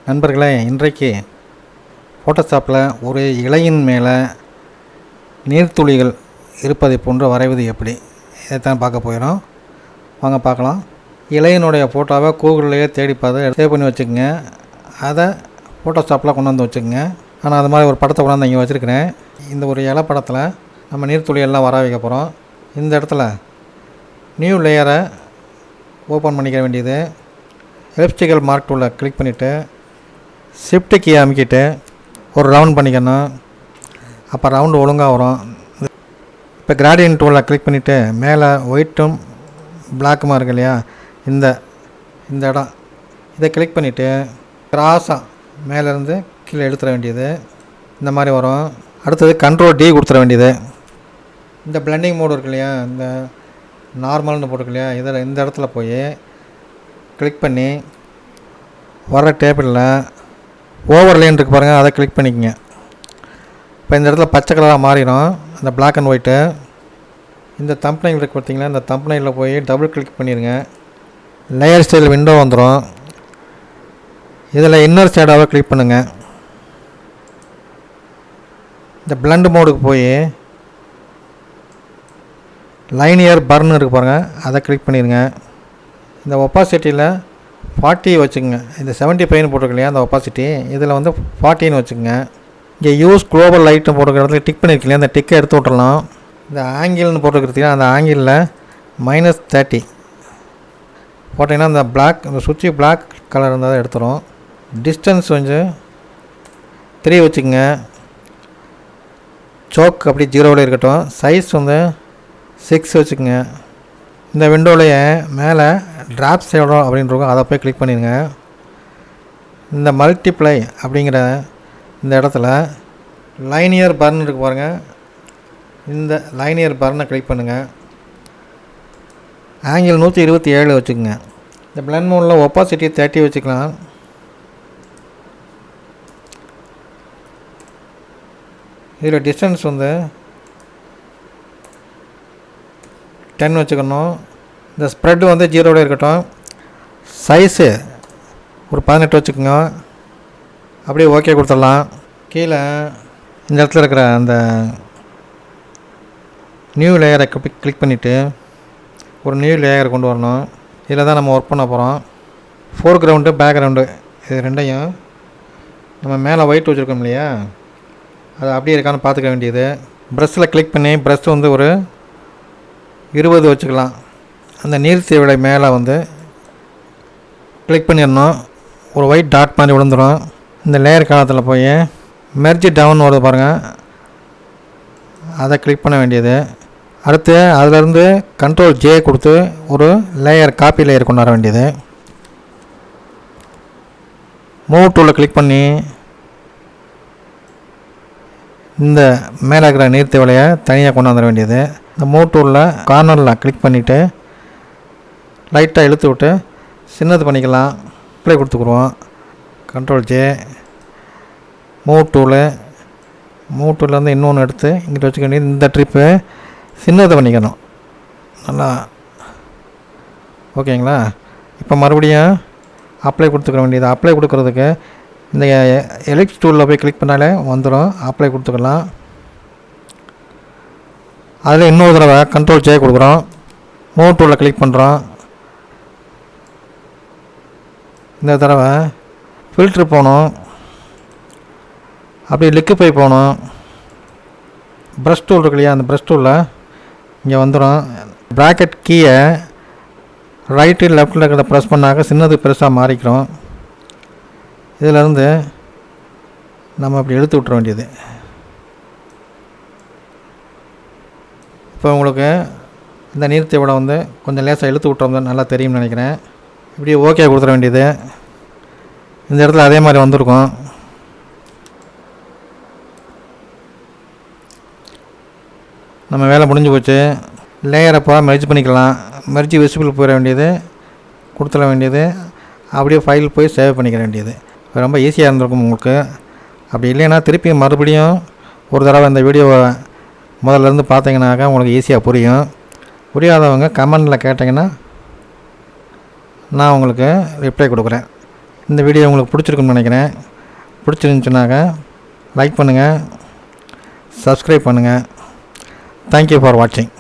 நண்பர்களே, இன்றைக்கு ஃபோட்டோஷாப்பில் ஒரு இலையின் மேலே நீர்த்துளிகள் இருப்பதை போன்று வரைவது எப்படி, இதைத்தான் பார்க்க போகிறோம். வாங்க பார்க்கலாம். இலையினுடைய ஃபோட்டோவை கூகுள்லேயே தேடி பார்த்து சேவ் பண்ணி வச்சுக்கோங்க. அதை ஃபோட்டோஷாப்பில் கொண்டு வந்து வச்சுக்கோங்க. ஆனால் அது மாதிரி ஒரு படத்தை கொண்டாந்து இங்கே வச்சுருக்கிறேன். இந்த ஒரு இலை படத்தில் நம்ம நீர்த்துளி எல்லாம் வர வைக்க போகிறோம். இந்த இடத்துல நியூ லேயரை ஓப்பன் பண்ணிக்க வேண்டியது. எலிப்டிக்கல் மார்க் டூலை கிளிக் பண்ணிவிட்டு ஷிஃப்ட் கீ அமைக்கிட்டு ஒரு ரவுண்ட் பண்ணிக்கணும். அப்போ ரவுண்டு ஒழுங்காக வரும். இப்போ கிராடியன்ட் டூலை கிளிக் பண்ணிவிட்டு மேலே ஒயிட்டும் பிளாக்குமா இருக்கு இல்லையா, இந்த இடம் இதை கிளிக் பண்ணிவிட்டு கிராஸாக மேலேருந்து கீழே எடுத்துட வேண்டியது. இந்த மாதிரி வரும். அடுத்தது கண்ட்ரோல் டி கொடுத்துட வேண்டியது. இந்த பிளெண்டிங் மோடு இருக்கு இல்லையா, இந்த நார்மல்னு போட்டுருக்கு இல்லையா, இதில் இந்த இடத்துல போய் கிளிக் பண்ணி வர டேபிளில் ஓவர்லேன் இருக்குது பாருங்கள், அதை கிளிக் பண்ணிக்கங்க. இப்போ இந்த இடத்துல பச்சை கலராக மாறிடும், அந்த பிளாக் அண்ட் ஒயிட்டு. இந்த தம்ப்நெயில் இருக்குது பார்த்தீங்களா, இந்த தம்ப்நெயிலில் போய் டபுள் கிளிக் பண்ணிடுங்க. லேயர் ஸ்டைல் விண்டோ வந்துடும். இதில் இன்னர் ஷேடோவை கிளிக் பண்ணுங்கள். இந்த பிளண்ட் மோடுக்கு போய் லைனியர் பர்ன் இருக்குது பாருங்கள், அதை கிளிக் பண்ணிடுங்க. இந்த ஒப்பாசிட்டியில் 40 வச்சுக்கோங்க. இந்த 75 போட்டிருக்கு இல்லையா, அந்த ஒப்பாசிட்டி இதில் வந்து 40 வச்சுக்கோங்க. இங்கே யூஸ் குளோபல் லைட்னு போட்டிருக்க இடத்துல டிக் பண்ணியிருக்கீங்க, அந்த டிக்கை எடுத்து விட்டுறலாம். இந்த ஆங்கிள்னு போட்டிருக்கிறதுக்கு அந்த ஆங்கிளில் -30 போட்டிங்கன்னா அந்த பிளாக், இந்த சுற்றி பிளாக் கலர் இருந்தால் தான் எடுத்துரும். டிஸ்டன்ஸ் வந்து 3 வச்சுக்கோங்க. சோக் அப்படி 0வில் இருக்கட்டும். சைஸ் வந்து 6 வச்சுக்கோங்க. இந்த விண்டோலையே மேலே டிராப் ஷேடோ அப்படின்றவங்க அதை போய் கிளிக் பண்ணிடுங்க. இந்த மல்டிப்ளை அப்படிங்கிற இந்த இடத்துல லைனியர் பர்ன் இருக்குது பாருங்கள், இந்த லைனியர் பர்னை கிளிக் பண்ணுங்கள். ஆங்கிள் 127 வச்சுக்கோங்க. இந்த பிளண்ட் மோடில் ஒப்பாசிட்டி 30 வச்சுக்கலாம். இதில் டிஸ்டன்ஸ் வந்து 10 வச்சுக்கணும். இந்த ஸ்ப்ரெட் வந்து 0வில் இருக்கட்டும். சைஸு ஒரு 18 வச்சுக்கோங்க. அப்படியே ஓகே கொடுத்துடலாம். கீழே இந்த இடத்துல இருக்கிற அந்த நியூ லேயரை கிளிக் பண்ணிவிட்டு ஒரு நியூ லேயரை கொண்டு வரணும். இதில் தான் நம்ம ஒர்க் பண்ண போகிறோம். ஃபோர்க்ரவுண்டு பேக்ரவுண்டு இது ரெண்டையும் நம்ம மேலே ஒயிட் வச்சுருக்கோம் இல்லையா, அது அப்படியே இருக்கான்னு பார்த்துக்க வேண்டியது. ப்ரெஷ்ஷில் கிளிக் பண்ணி ப்ரெஷ் வந்து ஒரு 20 வச்சுக்கலாம். அந்த நீர்த்தேவலை மேலே வந்து கிளிக் பண்ணிடணும். ஒரு ஒயிட் டாட் மாதிரி விழுந்துடும். இந்த லேயர் காலத்தில் போய் மெர்ஜ் டவுன் வருது பாருங்கள், அதை கிளிக் பண்ண வேண்டியது. அடுத்து அதிலேருந்து கண்ட்ரோல் ஜே கொடுத்து ஒரு லேயர் காப்பி லேயர் கொண்டு வர வேண்டியது. மூவ் டூலை கிளிக் பண்ணி இந்த மேலே இருக்கிற நீர்த்தேவலையை தனியாக கொண்டு வந்துட வேண்டியது. இந்த மூவ் டூலில் கார்னரில் கிளிக் பண்ணிவிட்டு லைட்டாக இழுத்து விட்டு சின்னது பண்ணிக்கலாம். அப்ளை கொடுத்துக்குருவோம். கண்ட்ரோல் ஜே, மூவ் டூலேருந்து இன்னொன்று எடுத்து இங்கிட்ட வச்சுக்க வேண்டியது. இந்த ட்ரிப்பு சின்னது பண்ணிக்கணும் நல்லா. ஓகேங்களா? இப்போ மறுபடியும் அப்ளை கொடுத்துக்க வேண்டியது. அப்ளை கொடுக்குறதுக்கு இந்த எலிப்ஸ் டூலில் போய் கிளிக் பண்ணாலே வந்துடும். அப்ளை கொடுத்துக்கலாம். அதில் இன்னொரு தடவை கண்ட்ரோல் ஜே கொடுக்குறோம். மூவ் டூலில் கிளிக் பண்ணுறோம். இந்த தடவை ஃபில்ட்ரு போகணும். அப்படியே லிக்குப்பை போகணும். ப்ரஷ் டூல் இருக்கு இல்லையா, அந்த ப்ரஷ் டூலில் இங்கே வந்துடும். ப்ராக்கெட் கீயை ரைட்டு லெஃப்ட்டில் இருக்கிறத ப்ரெஸ் பண்ணாக்க சின்னது பெருசாக மாறிக்கிறோம். இதிலேருந்து நம்ம அப்படி எடுத்து விட்டுற வேண்டியது. இப்போ உங்களுக்கு இந்த நீர்த்தேவலை வந்து கொஞ்சம் லேசாக இழுத்து விட்டோம்னா நல்லா தெரியும்னு நினைக்கிறேன். இப்படி ஓகே கொடுத்துட வேண்டியது. இந்த இடத்துல அதே மாதிரி வந்திருக்கும். நம்ம வேலை முடிஞ்சு போச்சு. லேயரை போக மெர்ஜ் பண்ணிக்கலாம். மெர்ஜ் விசிபிள் போயிட வேண்டியது, கொடுத்துட வேண்டியது. அப்படியே ஃபைல் போய் சேவ் பண்ணிக்க வேண்டியது. ரொம்ப ஈஸியாக இருந்திருக்கும் உங்களுக்கு. அப்படி இல்லைன்னா திருப்பி மறுபடியும் ஒரு தடவை இந்த வீடியோவை முதல்லேருந்து பார்த்தீங்கன்னாக்கா உங்களுக்கு ஈஸியாக புரியும். புரியாதவங்க கமெண்டில் கேட்டிங்கன்னா நான் உங்களுக்கு ரிப்ளை கொடுக்குறேன். இந்த வீடியோ உங்களுக்கு பிடிச்சிருக்குன்னு நினைக்கிறேன். பிடிச்சிருந்துச்சுனாக்க லைக் பண்ணுங்கள், சப்ஸ்கிரைப் பண்ணுங்கள். தேங்க்யூ ஃபார் வாட்சிங்.